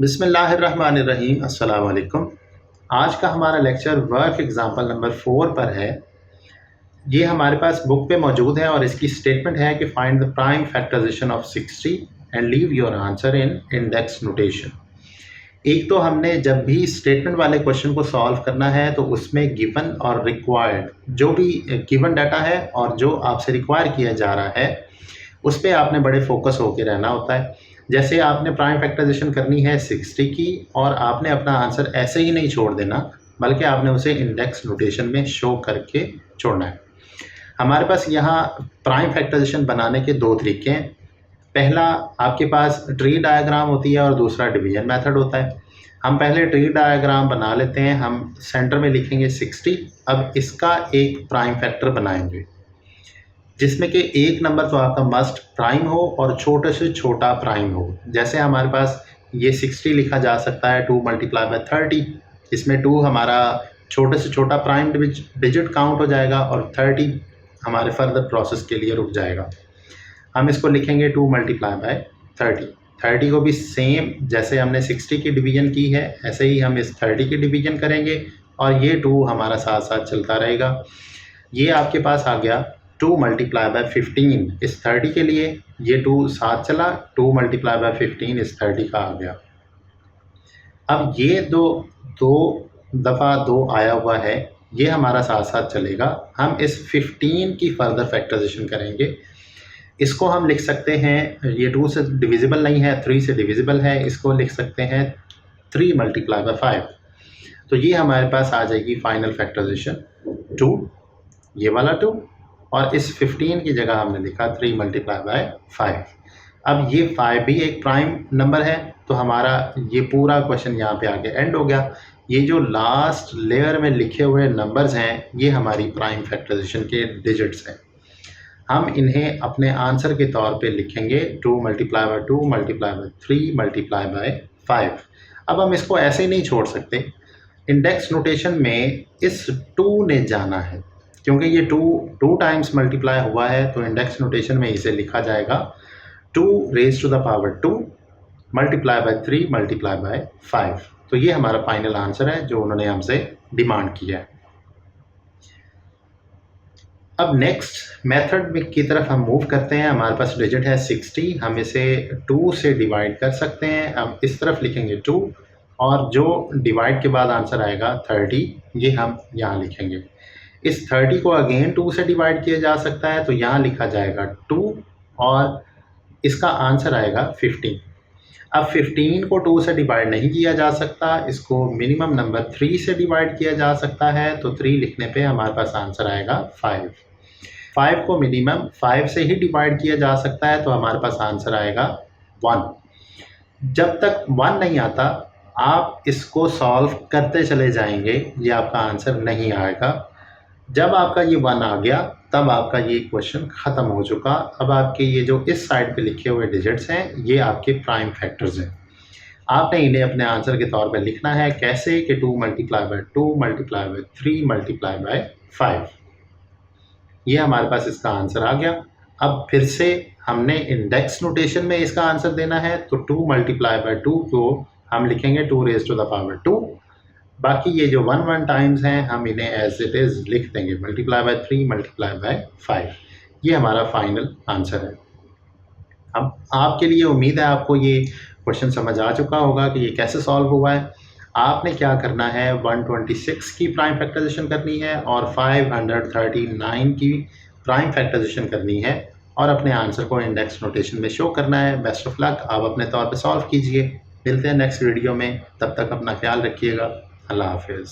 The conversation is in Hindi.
बिस्मिल्लाहिर्रहमानिर्रहीम अस्सलाम वालेकुम। आज का हमारा लेक्चर वर्क एग्जांपल नंबर 4 पर है। ये हमारे पास बुक पे मौजूद है और इसकी स्टेटमेंट है कि find the prime factorisation of 60 and leave your answer in index notation. एक तो हमने जब भी स्टेटमेंट वाले क्वेश्चन को सॉल्व करना है तो उसमें गिवन और रिक्वायर्ड जो भी गिवन डाटा है और जो आपसे रिक्वायर किया जा रहा है उस पर आपने बड़े फोकस होकर रहना होता है। जैसे आपने प्राइम फैक्टराइजेशन करनी है 60 की और आपने अपना आंसर ऐसे ही नहीं छोड़ देना बल्कि आपने उसे इंडेक्स नोटेशन में शो करके छोड़ना है। हमारे पास यहाँ प्राइम फैक्टराइजेशन बनाने के दो तरीके हैं। पहला आपके पास ट्री डायग्राम होती है और दूसरा डिवीजन मेथड होता है। हम पहले ट्री डायग्राम बना लेते हैं। हम सेंटर में लिखेंगे 60। अब इसका एक प्राइम फैक्टर बनाएंगे जिसमें कि एक नंबर तो आपका मस्ट प्राइम हो और छोटे से छोटा प्राइम हो। जैसे हमारे पास ये 60 लिखा जा सकता है 2 × 30। इसमें 2 हमारा छोटे से छोटा प्राइम डिजिट काउंट हो जाएगा और 30 हमारे फर्दर प्रोसेस के लिए रुक जाएगा। हम इसको लिखेंगे 2 × 30। 30 को भी सेम जैसे हमने 60 की डिवीज़न की है ऐसे ही हम इस 30 की डिवीज़न करेंगे और ये 2 हमारा साथ साथ चलता रहेगा। ये आपके पास आ गया 2 × 15 इस 30 के लिए। ये 2 साथ चला 2 × 15 इस 30 का आ गया। अब ये दो दफ़ा 2 आया हुआ है ये हमारा साथ साथ चलेगा। हम इस 15 की फर्दर फैक्टराइजेशन करेंगे। इसको हम लिख सकते हैं, ये 2 से डिविजिबल नहीं है 3 से डिविजिबल है, इसको लिख सकते हैं 3 × 5। तो ये हमारे पास आ जाएगी फाइनल फैक्टराइजेशन 2, ये वाला 2 और इस 15 की जगह हमने लिखा 3 × 5। अब ये 5 भी एक प्राइम नंबर है तो हमारा ये पूरा क्वेश्चन यहाँ पे आके एंड हो गया। ये जो लास्ट लेयर में लिखे हुए नंबर्स हैं ये हमारी प्राइम फैक्टराइजेशन के डिजिट्स हैं। हम इन्हें अपने आंसर के तौर पे लिखेंगे 2 × 2 × 3 × 5। अब हम इसको ऐसे ही नहीं छोड़ सकते। इंडेक्स नोटेशन में इस 2 ने जाना है क्योंकि ये 2 टाइम्स मल्टीप्लाई हुआ है तो इंडेक्स नोटेशन में इसे लिखा जाएगा 2 raised to the power 2 × 3 × 5। तो ये हमारा फाइनल आंसर है जो उन्होंने हमसे डिमांड किया है। अब नेक्स्ट मेथड की तरफ हम मूव करते हैं। हमारे पास डिजिट है 60, हम इसे 2 से डिवाइड कर सकते हैं। हम इस तरफ लिखेंगे 2 और जो डिवाइड के बाद आंसर आएगा 30 ये हम यहाँ लिखेंगे। इस 30 को अगेन 2 से डिवाइड किया जा सकता है तो यहाँ लिखा जाएगा 2 और इसका आंसर आएगा 15। अब 15 को 2 से डिवाइड नहीं किया जा सकता, इसको मिनिमम नंबर 3 से डिवाइड किया जा सकता है तो 3 लिखने पे हमारे पास आंसर आएगा 5। 5 को मिनिमम 5 से ही डिवाइड किया जा सकता है तो हमारे पास आंसर आएगा 1। जब तक 1 नहीं आता आप इसको सॉल्व करते चले जाएंगे, ये आपका आंसर नहीं आएगा। जब आपका ये 1 आ गया तब आपका ये क्वेश्चन ख़त्म हो चुका। अब आपके ये जो इस साइड पे लिखे हुए डिजिट्स हैं ये आपके प्राइम फैक्टर्स हैं। आपने इन्हें अपने आंसर के तौर पे लिखना है। कैसे कि 2 × 2 × 3 × 5। ये हमारे पास इसका आंसर आ गया। अब फिर से हमने इंडेक्स नोटेशन में इसका आंसर देना है तो 2 × 2 को हम लिखेंगे 2 raised to the power 2। बाकी ये जो 1 टाइम्स हैं हम इन्हें एज इट इज़ लिख देंगे × 3 × 5। ये हमारा फाइनल आंसर है। अब आपके लिए उम्मीद है आपको ये क्वेश्चन समझ आ चुका होगा कि ये कैसे सॉल्व हुआ है। आपने क्या करना है 126 की प्राइम फैक्टराइजेशन करनी है और 539 की प्राइम फैक्टराइजेशन करनी है और अपने आंसर को इंडेक्स नोटेशन में शो करना है। बेस्ट ऑफ लक, आप अपने तौर पे सॉल्व कीजिए। मिलते हैं नेक्स्ट वीडियो में, तब तक अपना ख्याल रखिएगा। अल्लाह हाफिज़।